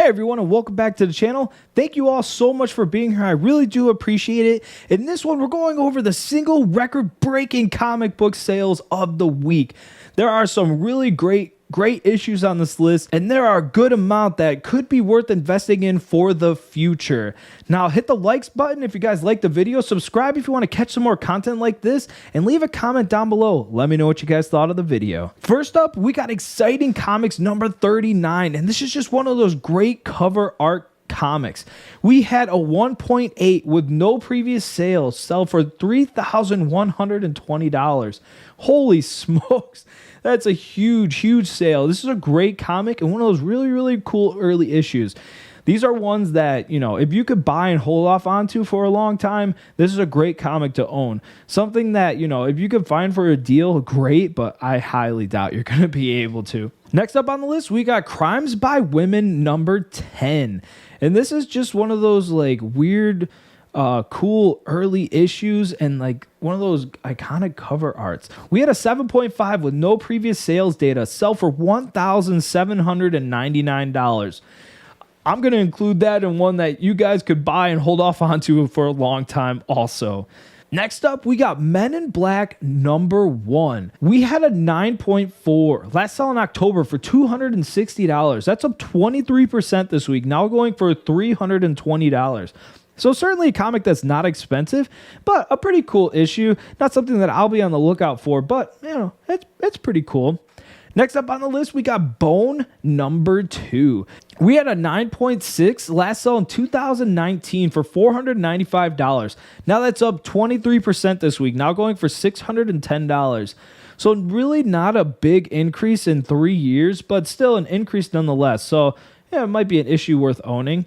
Hey everyone, and welcome back to the channel. Thank you all so much for being here. I really do appreciate it. In this one, we're going over the single record-breaking comic book sales of the week. There are some really great issues on this list, and there are a good amount that could be worth investing in for the future. Now, hit the likes button if you guys like the video, subscribe if you want to catch some more content like this, and leave a comment down below. Let me know what you guys thought of the video. First up, we got Exciting Comics number 39, and this is just one of those great cover art comics. We had a 1.8 with no previous sales sell for $3,120. Holy smokes. That's a huge sale. This is a great comic and one of those really cool early issues. These are ones that, you know, if you could buy and hold off onto for a long time, this is a great comic to own. Something that, you know, if you could find for a deal, great, but I highly doubt you're going to be able to. Next up on the list, we got Crimes by Women number 10. And this is just one of those like weird cool early issues and like one of those iconic cover arts. We had a 7.5 with no previous sales data sell for $1,799. I'm going to include that in one that you guys could buy and hold off onto for a long time also. Next up, we got Men in Black number 1. We had a 9.4 last sell in October for $260. That's up 23% this week, now going for $320. So certainly a comic that's not expensive, but a pretty cool issue. Not something that I'll be on the lookout for, but you know, it's pretty cool. Next up on the list, we got Bone number 2. We had a 9.6 last sell in 2019 for $495. Now that's up 23% this week, now going for $610. So really not a big increase in 3 years, but still an increase nonetheless. So yeah, it might be an issue worth owning.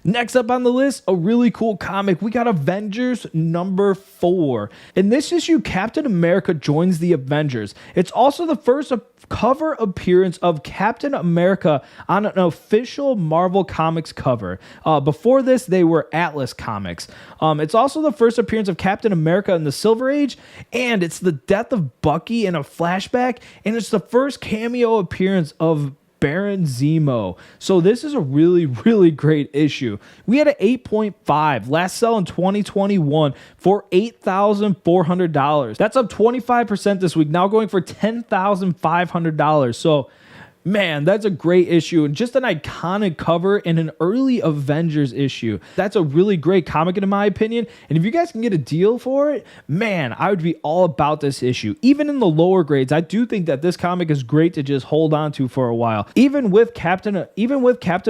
Next up on the list, a really cool comic. We got Avengers number 4. In this issue, Captain America joins the Avengers. It's also the first cover appearance of Captain America on an official Marvel Comics cover. Before this, they were Atlas Comics. It's also the first appearance of Captain America in the Silver Age, and it's the death of Bucky in a flashback, and it's the first cameo appearance of Baron Zemo. So this is a really great issue. We had an 8.5 last sell in 2021 for $8,400. That's up 25% this week, now going for $10,500. So man, that's a great issue and just an iconic cover in an early Avengers issue. That's a really great comic in my opinion. And if you guys can get a deal for it, man, I would be all about this issue. Even in the lower grades, I do think that this comic is great to just hold on to for a while. Even with Captain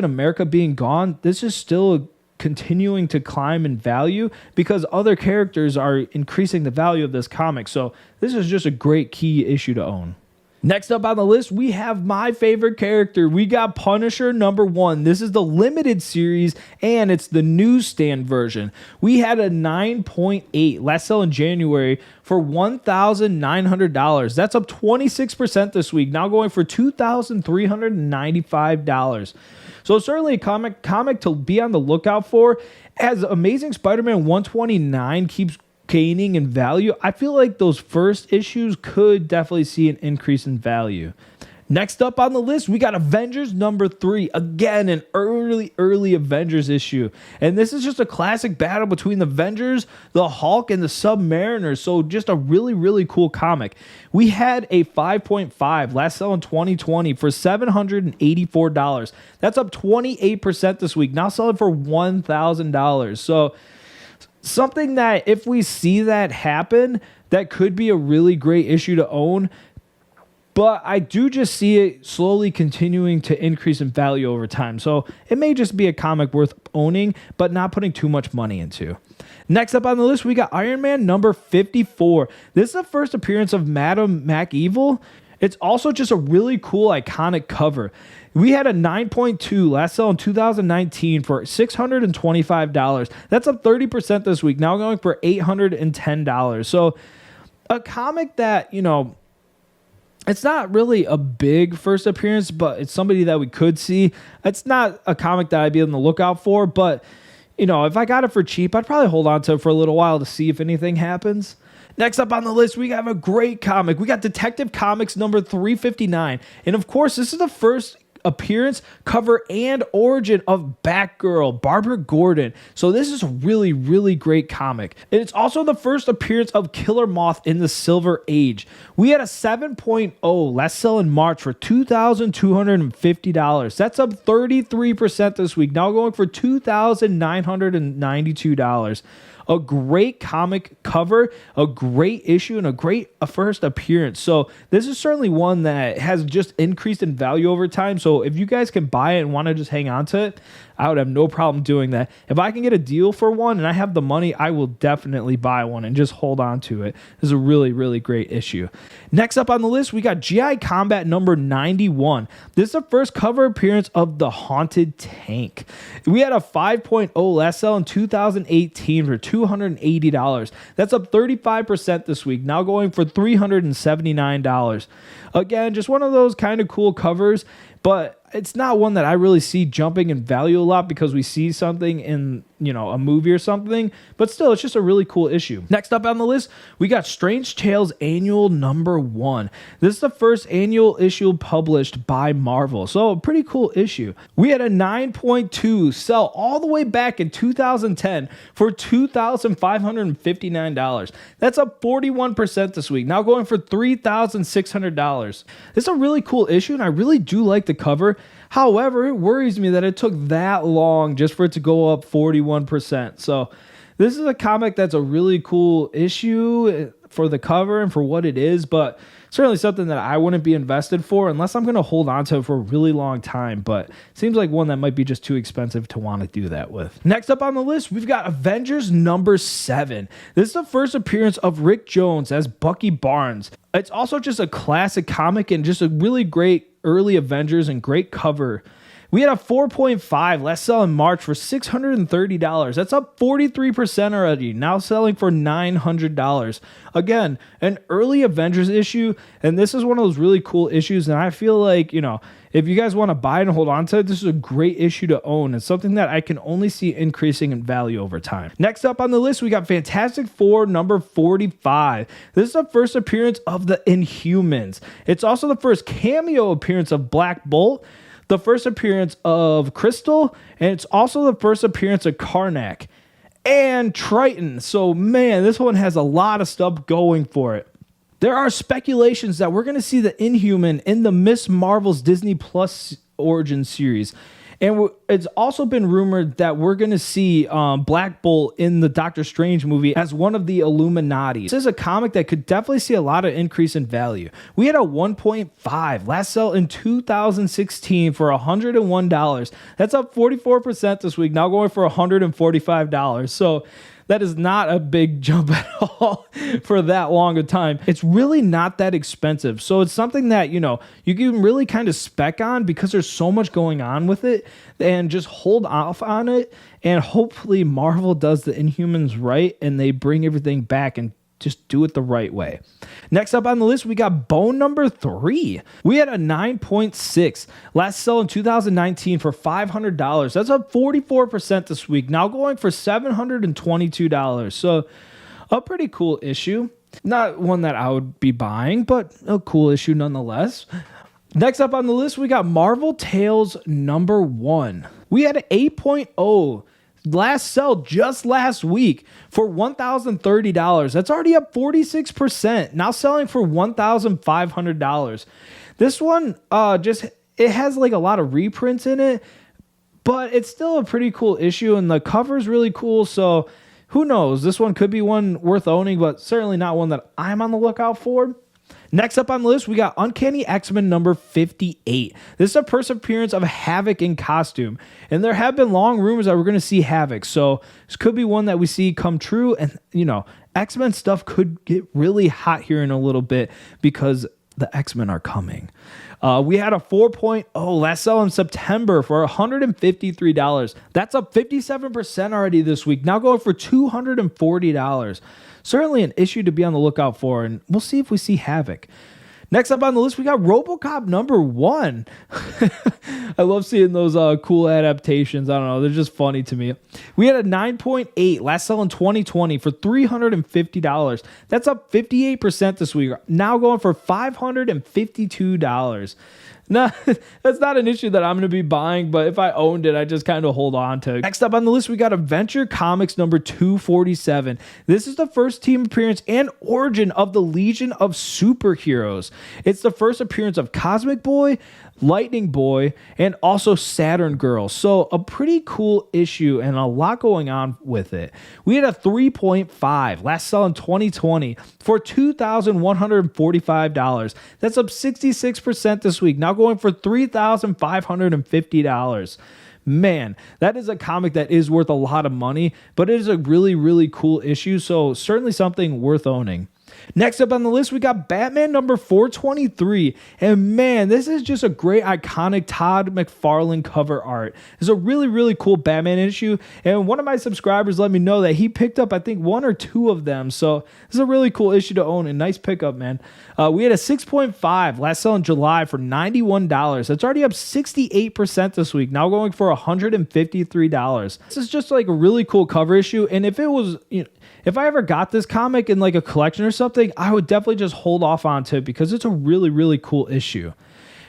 America being gone, this is still continuing to climb in value because other characters are increasing the value of this comic. So this is just a great key issue to own. Next up on the list, we have my favorite character. We got Punisher number 1. This is the limited series, and it's the newsstand version. We had a 9.8 last sell in January for $1,900. That's up 26% this week, now going for $2,395. So certainly a comic to be on the lookout for. As Amazing Spider-Man 129 keeps gaining in value, I feel like those first issues could definitely see an increase in value. Next up on the list, we got Avengers number 3. Again, an early Avengers issue. And this is just a classic battle between the Avengers, the Hulk, and the Submariners. So just a really cool comic. We had a 5.5 last sell in 2020 for $784. That's up 28% this week, now selling for $1,000. So something that if we see that happen, that could be a really great issue to own. But I do just see it slowly continuing to increase in value over time. So it may just be a comic worth owning, but not putting too much money into. Next up on the list, we got Iron Man number 54. This is the first appearance of Madam MacEvil. It's also just a really cool, iconic cover. We had a 9.2 last sell in 2019 for $625. That's up 30% this week, now going for $810. So a comic that, you know, it's not really a big first appearance, but it's somebody that we could see. It's not a comic that I'd be on the lookout for, but, you know, if I got it for cheap, I'd probably hold on to it for a little while to see if anything happens. Next up on the list, we have a great comic. We got Detective Comics number 359. And of course, this is the first appearance, cover, and origin of Batgirl, Barbara Gordon. So this is a really, really great comic. And it's also the first appearance of Killer Moth in the Silver Age. We had a 7.0 last sell in March for $2,250. That's up 33% this week, now going for $2,992. A great comic cover, a great issue, and a great first appearance. So this is certainly one that has just increased in value over time. So if you guys can buy it and want to just hang on to it, I would have no problem doing that. If I can get a deal for one and I have the money, I will definitely buy one and just hold on to it. This is a really, really great issue. Next up on the list, we got GI Combat number 91. This is the first cover appearance of the Haunted Tank. We had a 5.0 last sell in 2018 for $280. That's up 35% this week, now going for $379. Again, just one of those kind of cool covers, but it's not one that I really see jumping in value a lot because we see something in, a movie or something, but still, it's just a really cool issue. Next up on the list, we got Strange Tales Annual number 1. This is the first annual issue published by Marvel, so a pretty cool issue. We had a 9.2 sell all the way back in 2010 for $2,559. That's up 41% this week, now going for $3,600. This is a really cool issue, and I really do like the cover. However, it worries me that it took that long just for it to go up 41%. So this is a comic that's a really cool issue for the cover and for what it is, but certainly something that I wouldn't be invested for unless I'm going to hold on to it for a really long time, but seems like one that might be just too expensive to want to do that with. Next up on the list, we've got Avengers number 7. This is the first appearance of Rick Jones as Bucky Barnes. It's also just a classic comic and just a really great early Avengers and great cover. We had a 4.5 last sell in March for $630. That's up 43% already, now selling for $900. Again, an early Avengers issue, and this is one of those really cool issues, and I feel like, if you guys want to buy it and hold on to it, this is a great issue to own. It's something that I can only see increasing in value over time. Next up on the list, we got Fantastic Four number 45. This is the first appearance of the Inhumans. It's also the first cameo appearance of Black Bolt, the first appearance of Crystal, and it's also the first appearance of Karnak and Triton. So, man, this one has a lot of stuff going for it. There are speculations that we're going to see the Inhuman in the Miss Marvel's Disney Plus origin series. And it's also been rumored that we're going to see Black Bolt in the Doctor Strange movie as one of the Illuminati. This is a comic that could definitely see a lot of increase in value. We had a 1.5 last sell in 2016 for $101. That's up 44% this week, now going for $145. So that is not a big jump at all for that long a time. It's really not that expensive. So it's something that, you can really kind of spec on because there's so much going on with it, and just hold off on it. And hopefully Marvel does the Inhumans right and they bring everything back and just do it the right way. Next up on the list, we got Bone number 3. We had a 9.6 last sell in 2019 for $500. That's up 44% this week, now going for $722. So a pretty cool issue. Not one that I would be buying, but a cool issue nonetheless. Next up on the list, we got Marvel Tales number 1. We had an 8.0 last sell just last week for $1,030. That's already up 46%, now selling for $1,500. This one it has like a lot of reprints in it, but it's still a pretty cool issue, and the cover's really cool. So who knows, this one could be one worth owning, but certainly not one that I'm on the lookout for. Next up on the list, we got Uncanny X-Men number 58. This is a first appearance of Havoc in costume, and there have been long rumors that we're going to see Havoc, so this could be one that we see come true, and, X-Men stuff could get really hot here in a little bit because the X-Men are coming. We had a 4.0 last sell in September for $153. That's up 57% already this week, now going for $240. Certainly an issue to be on the lookout for, and we'll see if we see Havoc. Next up on the list, we got RoboCop number 1. I love seeing those cool adaptations. I don't know, they're just funny to me. We had a 9.8 last sell in 2020 for $350. That's up 58% this week, now going for $552. No, that's not an issue that I'm going to be buying, but if I owned it, I just kind of hold on to it. Next up on the list, we got Adventure Comics number 247. This is the first team appearance and origin of the Legion of Superheroes. It's the first appearance of Cosmic Boy, Lightning Boy, and also Saturn Girl. So a pretty cool issue and a lot going on with it. We had a 3.5, last sell in 2020 for $2,145. That's up 66% this week. Now going for $3,550. Man, that is a comic that is worth a lot of money, but it is a really, really cool issue. So certainly something worth owning. Next up on the list, we got Batman number 423. And man, this is just a great iconic Todd McFarlane cover art. It's a really, really cool Batman issue. And one of my subscribers let me know that he picked up, I think, 1 or 2 of them. So this is a really cool issue to own. A nice pickup, man. We had a 6.5 last sale in July for $91. That's already up 68% this week. Now going for $153. This is just like a really cool cover issue. And if it was, if I ever got this comic in like a collection or something, I would definitely just hold off onto it because it's a really, really cool issue.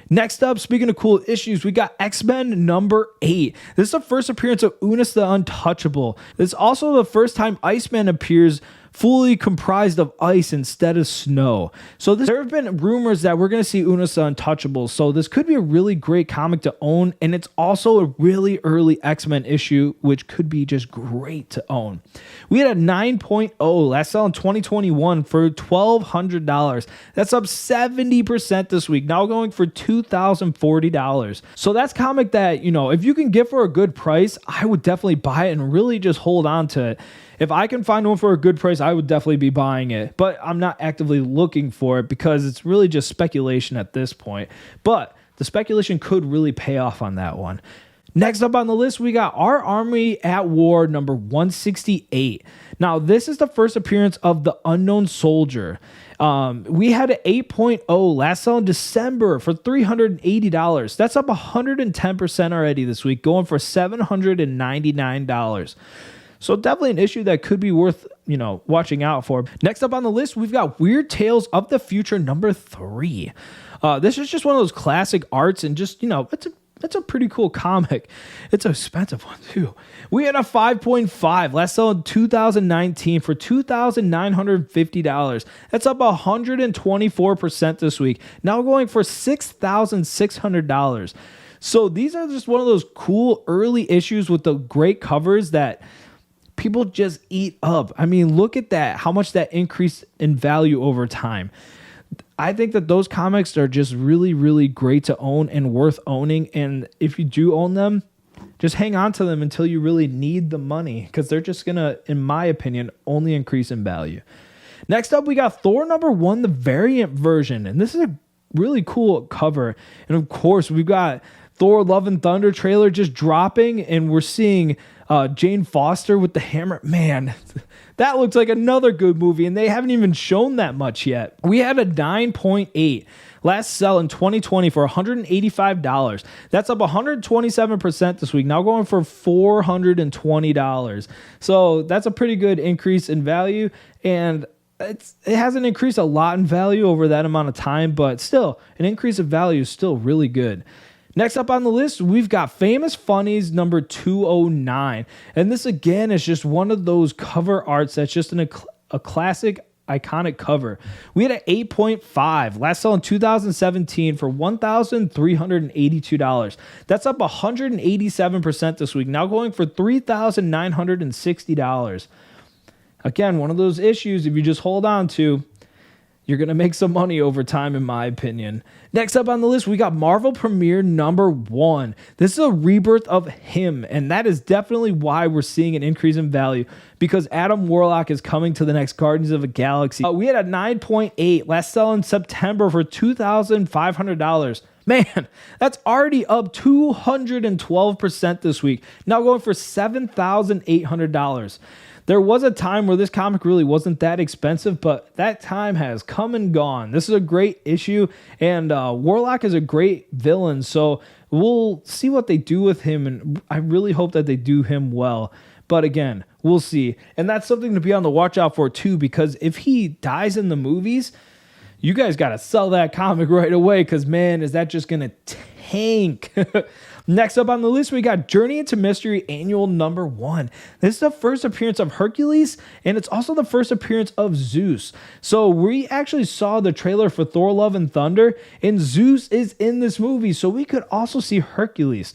Next up, speaking of cool issues, we got X-Men number 8. This is the first appearance of Unus the Untouchable. It's also the first time Iceman appears fully comprised of ice instead of snow. So there have been rumors that we're going to see Unus the Untouchable. So this could be a really great comic to own. And it's also a really early X-Men issue, which could be just great to own. We had a 9.0 last sale in 2021 for $1,200. That's up 70% this week. Now going for $2,040. So that's comic that, if you can get for a good price, I would definitely buy it and really just hold on to it. If I can find one for a good price, I would definitely be buying it. But I'm not actively looking for it because it's really just speculation at this point. But the speculation could really pay off on that one. Next up on the list, we got Our Army at War number 168. Now, this is the first appearance of the Unknown Soldier. We had an 8.0 last sale in December for $380. That's up 110% already this week, going for $799. So definitely an issue that could be worth, watching out for. Next up on the list, we've got Weird Tales of the Future number 3. This is just one of those classic arts and just, it's a pretty cool comic. It's an expensive one too. We had a 5.5 last sale in 2019 for $2,950. That's up 124% this week. Now going for $6,600. So these are just one of those cool early issues with the great covers that people just eat up. I mean, look at that, how much that increased in value over time. I think that those comics are just really, really great to own and worth owning. And if you do own them, just hang on to them until you really need the money because they're just going to, in my opinion, only increase in value. Next up, we got Thor number 1, the variant version. And this is a really cool cover. And of course, we've got Thor Love and Thunder trailer just dropping, and we're seeing Jane Foster with the hammer. Man, that looks like another good movie, and they haven't even shown that much yet. We had a 9.8 last sell in 2020 for $185. That's up 127% this week, now going for $420. So that's a pretty good increase in value, and it hasn't increased a lot in value over that amount of time, but still, an increase of value is still really good. Next up on the list, we've got Famous Funnies number 209. And this, again, is just one of those cover arts that's just a classic, iconic cover. We had an 8.5 last sale in 2017 for $1,382. That's up 187% this week, now going for $3,960. Again, one of those issues, if you just hold on to, you're going to make some money over time, in my opinion. Next up on the list, we got Marvel Premiere number 1. This is a rebirth of him, and that is definitely why we're seeing an increase in value, because Adam Warlock is coming to the next Guardians of the Galaxy. We had a 9.8 last sell in September for $2,500. Man, that's already up 212% this week, now going for $7,800. There was a time where this comic really wasn't that expensive, but that time has come and gone. This is a great issue, and Warlock is a great villain, so we'll see what they do with him, and I really hope that they do him well. But again, we'll see. And that's something to be on the watch out for too, because if he dies in the movies, you guys got to sell that comic right away because, man, is that just going to tank. Next up on the list, we got Journey into Mystery Annual number 1. This is the first appearance of Hercules, and it's also the first appearance of Zeus. So we actually saw the trailer for Thor Love and Thunder, and Zeus is in this movie, so we could also see Hercules.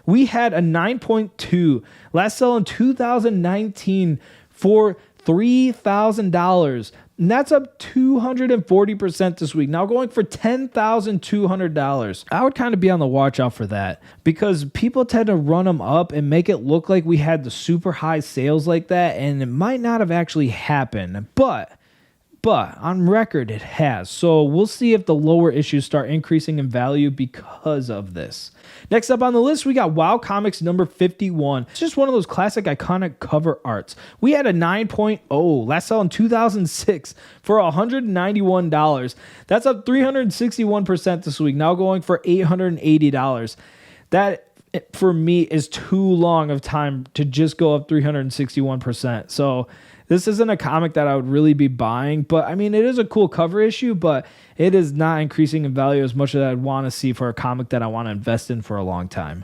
We had a 9.2, last sell in 2019 for $3,000. And that's up 240% this week. Now going for $10,200. I would kind of be on the watch out for that because people tend to run them up and make it look like we had the super high sales like that, and it might not have actually happened. But on record it has. So we'll see if the lower issues start increasing in value because of this. Next up on the list, we got WoW Comics number 51. It's just one of those classic iconic cover arts. We had a 9.0, last sell in 2006 for $191. That's up 361% this week, now going for $880. That, for me, is too long of time to just go up 361%. So this isn't a comic that I would really be buying, but I mean, it is a cool cover issue, but it is not increasing in value as much as I'd want to see for a comic that I want to invest in for a long time.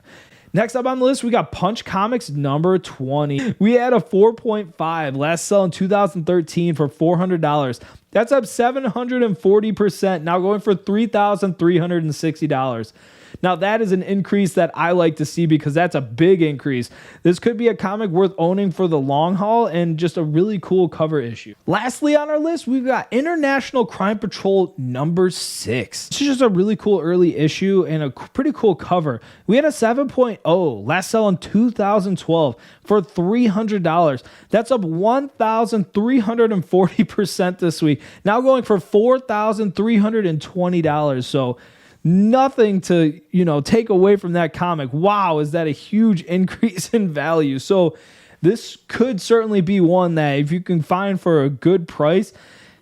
Next up on the list, we got Punch Comics number 20. We had a 4.5, last sell in 2013 for $400. That's up 740%, now going for $3,360. Now, that is an increase that I like to see because that's a big increase. This could be a comic worth owning for the long haul and just a really cool cover issue. Lastly on our list, we've got International Crime Patrol number 6. This is just a really cool early issue and a pretty cool cover. We had a 7.0, last sell in 2012 for $300. That's up 1,340% this week. Now going for $4,320. So nothing to, take away from that comic. Wow, is that a huge increase in value? So this could certainly be one that if you can find for a good price,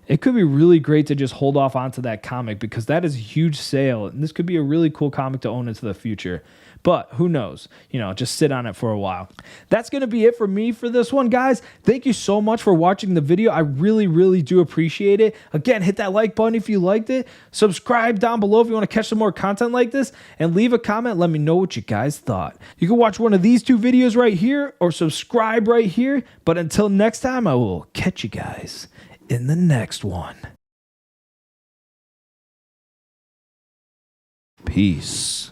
it could be really great to just hold off onto that comic because that is a huge sale. And this could be a really cool comic to own into the future. But who knows? Just sit on it for a while. That's going to be it for me for this one, guys. Thank you so much for watching the video. I really, really do appreciate it. Again, hit that like button if you liked it. Subscribe down below if you want to catch some more content like this. And leave a comment. Let me know what you guys thought. You can watch one of these 2 videos right here or subscribe right here. But until next time, I will catch you guys in the next one. Peace.